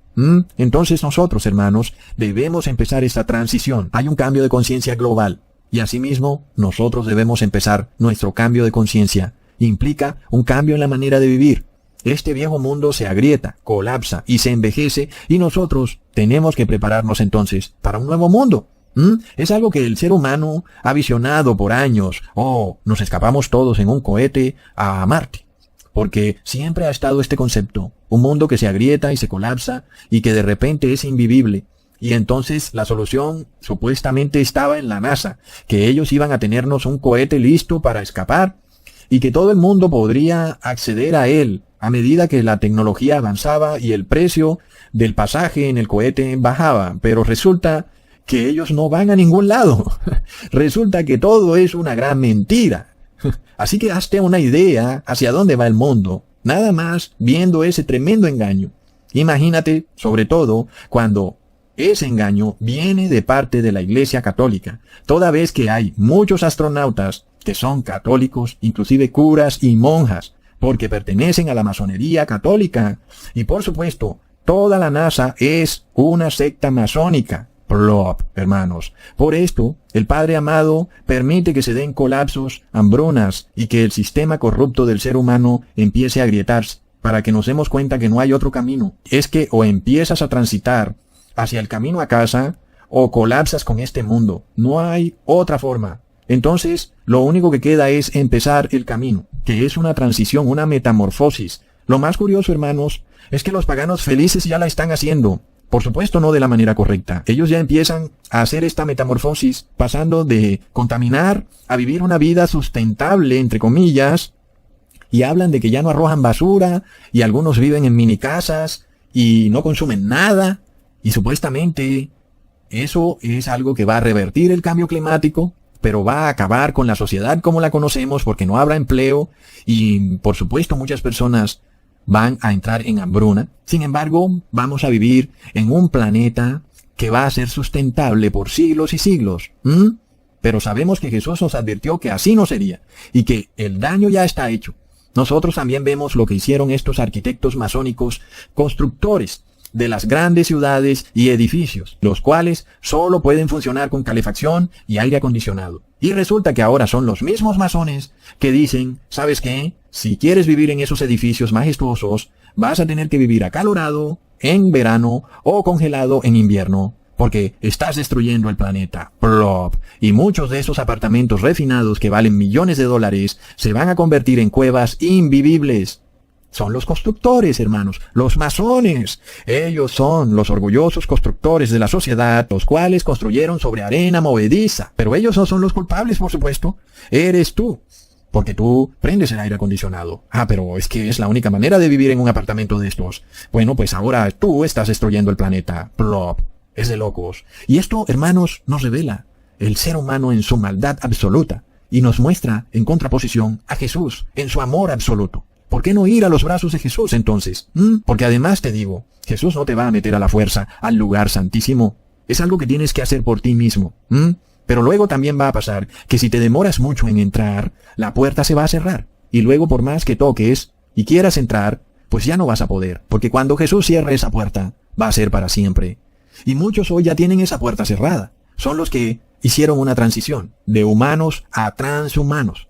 Entonces nosotros, hermanos, debemos empezar esta transición. Hay un cambio de conciencia global. Y asimismo, nosotros debemos empezar nuestro cambio de conciencia. Implica un cambio en la manera de vivir. Este viejo mundo se agrieta, colapsa y se envejece, y nosotros tenemos que prepararnos entonces para un nuevo mundo. Es algo que el ser humano ha visionado por años. Nos escapamos todos en un cohete a Marte. Porque siempre ha estado este concepto, un mundo que se agrieta y se colapsa y que de repente es invivible. Y entonces la solución supuestamente estaba en la NASA, que ellos iban a tenernos un cohete listo para escapar y que todo el mundo podría acceder a él a medida que la tecnología avanzaba y el precio del pasaje en el cohete bajaba. Pero resulta que ellos no van a ningún lado. Resulta que todo es una gran mentira. Así que hazte una idea hacia dónde va el mundo, nada más viendo ese tremendo engaño. Imagínate, sobre todo, cuando ese engaño viene de parte de la Iglesia Católica, toda vez que hay muchos astronautas que son católicos, inclusive curas y monjas, porque pertenecen a la masonería católica. Y por supuesto, toda la NASA es una secta masónica. Plop, hermanos. Por esto, el Padre amado permite que se den colapsos, hambrunas y que el sistema corrupto del ser humano empiece a agrietarse, para que nos demos cuenta que no hay otro camino. Es que o empiezas a transitar hacia el camino a casa, o colapsas con este mundo. No hay otra forma. Entonces, lo único que queda es empezar el camino, que es una transición, una metamorfosis. Lo más curioso, hermanos, es que los paganos felices ya la están haciendo. Por supuesto, no de la manera correcta. Ellos ya empiezan a hacer esta metamorfosis, pasando de contaminar a vivir una vida sustentable, entre comillas, y hablan de que ya no arrojan basura, y algunos viven en mini casas, y no consumen nada, y supuestamente eso es algo que va a revertir el cambio climático, pero va a acabar con la sociedad como la conocemos, porque no habrá empleo, y por supuesto muchas personas van a entrar en hambruna. Sin embargo, vamos a vivir en un planeta que va a ser sustentable por siglos y siglos. Pero sabemos que Jesús nos advirtió que así no sería, y que el daño ya está hecho. Nosotros también vemos lo que hicieron estos arquitectos masónicos, constructores de las grandes ciudades y edificios, los cuales solo pueden funcionar con calefacción y aire acondicionado. Y resulta que ahora son los mismos masones que dicen, ¿sabes qué? Si quieres vivir en esos edificios majestuosos, vas a tener que vivir acalorado en verano o congelado en invierno, porque estás destruyendo el planeta. Plop. Y muchos de esos apartamentos refinados que valen millones de dólares se van a convertir en cuevas invivibles. Son los constructores, hermanos, los masones. Ellos son los orgullosos constructores de la sociedad, los cuales construyeron sobre arena movediza. Pero ellos no son los culpables, por supuesto. Eres tú, porque tú prendes el aire acondicionado. Pero es que es la única manera de vivir en un apartamento de estos. Bueno, pues ahora tú estás destruyendo el planeta. Plop. Es de locos. Y esto, hermanos, nos revela el ser humano en su maldad absoluta y nos muestra en contraposición a Jesús en su amor absoluto. ¿Por qué no ir a los brazos de Jesús entonces? Porque además te digo, Jesús no te va a meter a la fuerza al lugar santísimo. Es algo que tienes que hacer por ti mismo. Pero luego también va a pasar que si te demoras mucho en entrar, la puerta se va a cerrar. Y luego por más que toques y quieras entrar, pues ya no vas a poder. Porque cuando Jesús cierre esa puerta, va a ser para siempre. Y muchos hoy ya tienen esa puerta cerrada. Son los que hicieron una transición de humanos a transhumanos.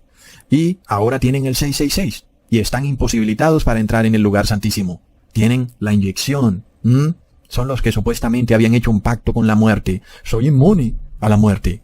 Y ahora tienen el 666. Y están imposibilitados para entrar en el lugar santísimo. Tienen la inyección. Son los que supuestamente habían hecho un pacto con la muerte. Soy inmune a la muerte.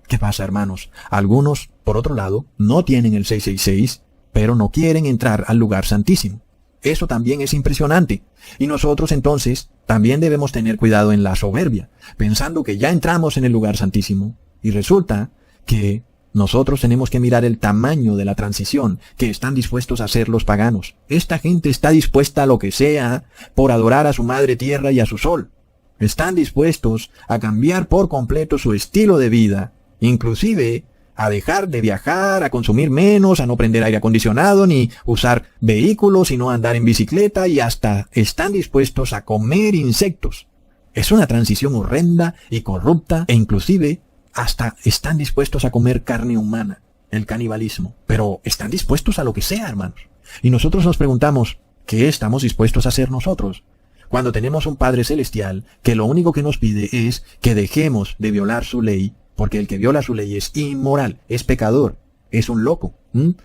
¿Qué pasa, hermanos? Algunos, por otro lado, no tienen el 666, pero no quieren entrar al lugar santísimo. Eso también es impresionante. Y nosotros entonces también debemos tener cuidado en la soberbia, pensando que ya entramos en el lugar santísimo. Y resulta que Nosotros tenemos que mirar el tamaño de la transición que están dispuestos a hacer los paganos. Esta gente está dispuesta a lo que sea por adorar a su madre tierra y a su sol. Están dispuestos a cambiar por completo su estilo de vida, inclusive a dejar de viajar, a consumir menos, a no prender aire acondicionado, ni usar vehículos, sino andar en bicicleta, y hasta están dispuestos a comer insectos. Es una transición horrenda y corrupta, e inclusive hasta están dispuestos a comer carne humana, el canibalismo. Pero están dispuestos a lo que sea, hermanos. Y nosotros nos preguntamos, ¿qué estamos dispuestos a hacer nosotros? Cuando tenemos un Padre Celestial que lo único que nos pide es que dejemos de violar su ley, porque el que viola su ley es inmoral, es pecador, es un loco.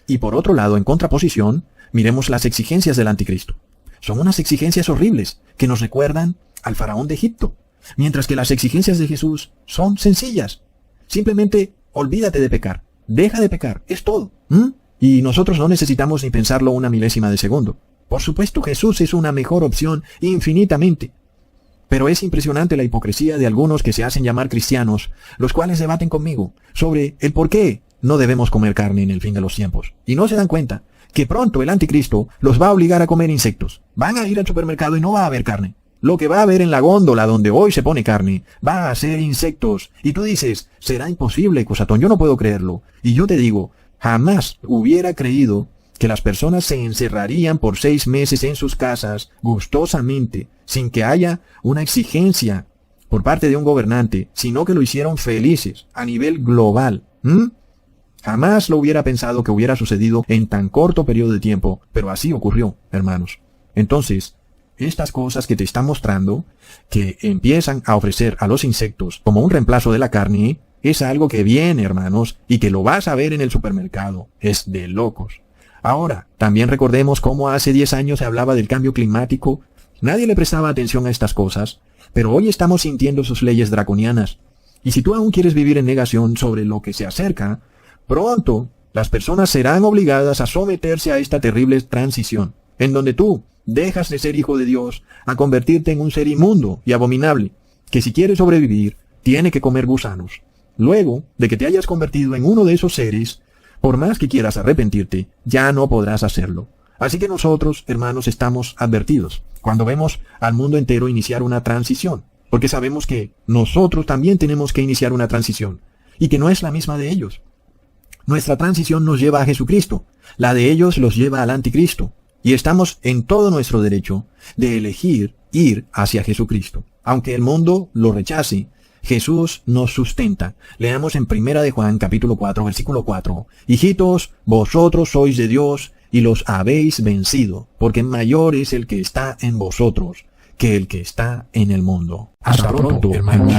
Y por otro lado, en contraposición, miremos las exigencias del anticristo. Son unas exigencias horribles que nos recuerdan al faraón de Egipto, mientras que las exigencias de Jesús son sencillas. Simplemente olvídate de pecar, deja de pecar, es todo. Y nosotros no necesitamos ni pensarlo una milésima de segundo. Por supuesto, Jesús es una mejor opción infinitamente. Pero es impresionante la hipocresía de algunos que se hacen llamar cristianos, los cuales debaten conmigo sobre el por qué no debemos comer carne en el fin de los tiempos. Y no se dan cuenta que pronto el anticristo los va a obligar a comer insectos. Van a ir al supermercado y no va a haber carne. Lo que va a haber en la góndola donde hoy se pone carne va a ser insectos. Y tú dices, será imposible, Cusatón, yo no puedo creerlo. Y yo te digo, jamás hubiera creído que las personas se encerrarían por 6 meses en sus casas gustosamente, sin que haya una exigencia por parte de un gobernante, sino que lo hicieron felices a nivel global. Jamás lo hubiera pensado que hubiera sucedido en tan corto periodo de tiempo, pero así ocurrió, hermanos. Entonces, estas cosas que te están mostrando, que empiezan a ofrecer a los insectos como un reemplazo de la carne, es algo que viene, hermanos, y que lo vas a ver en el supermercado. Es de locos. Ahora, también recordemos cómo hace 10 años se hablaba del cambio climático. Nadie le prestaba atención a estas cosas, pero hoy estamos sintiendo sus leyes draconianas. Y si tú aún quieres vivir en negación sobre lo que se acerca, pronto las personas serán obligadas a someterse a esta terrible transición, en donde tú dejas de ser hijo de Dios a convertirte en un ser inmundo y abominable, que si quieres sobrevivir, tiene que comer gusanos. Luego de que te hayas convertido en uno de esos seres, por más que quieras arrepentirte, ya no podrás hacerlo. Así que nosotros, hermanos, estamos advertidos cuando vemos al mundo entero iniciar una transición, porque sabemos que nosotros también tenemos que iniciar una transición, y que no es la misma de ellos. Nuestra transición nos lleva a Jesucristo, la de ellos los lleva al anticristo, y estamos en todo nuestro derecho de elegir ir hacia Jesucristo. Aunque el mundo lo rechace, Jesús nos sustenta. Leamos en 1 de Juan capítulo 4, versículo 4. Hijitos, vosotros sois de Dios y los habéis vencido, porque mayor es el que está en vosotros que el que está en el mundo. Hasta pronto, hermanos.